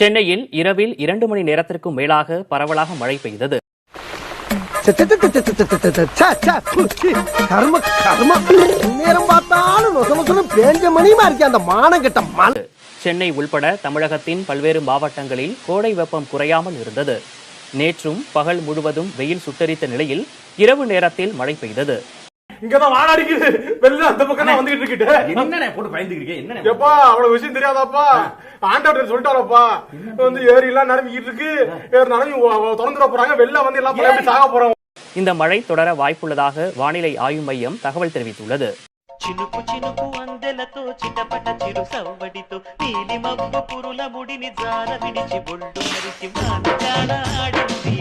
சென்னையில் இரவில் 2 மணி நேரத்திற்கும் மேலாக பரவலாக மழை பெய்தது. சென்னை உள்பட தமிழகத்தின் பல்வேறு மாவட்டங்களில் கோடை வெப்பம் குறையாமல் இருந்தது. நேற்றும் பகல் முழுவதும் வெயில் சுட்டரித்த நிலையில் இரவு நேரத்தில் மழை பெய்தது. இங்கதான் வாடாடிக்குது வெள்ள அந்த பக்கம் தான் வந்துகிட்டு இருக்கு. என்னண்ணே போட்டு பயந்துக்கிறீங்க? என்ன எப்பா அவ்வளவு விஷயம் தெரியாதாப்பா? ஆண்டவர் சொல்லிட்டாரப்பா, வந்து ஏரி எல்லாம் நிரம்பிக்கிட்டு இருக்கு, நிரம்பி திறந்துட போறாங்க, வெள்ள வந்து எல்லாம் எப்படி சாக போறோம். இந்த மழை தொடர வாய்ப்புள்ளதாக வானிலை ஆய்வு மையம் தகவல் தெரிவித்துள்ளது. చినుకు చినుకు అందెలతో చిటపట చిరు సవ్వడితో నీలి మబ్బు పురుల ముడిని జార విడిచి బొళ్ళు మరిచి వాన ఆడింది.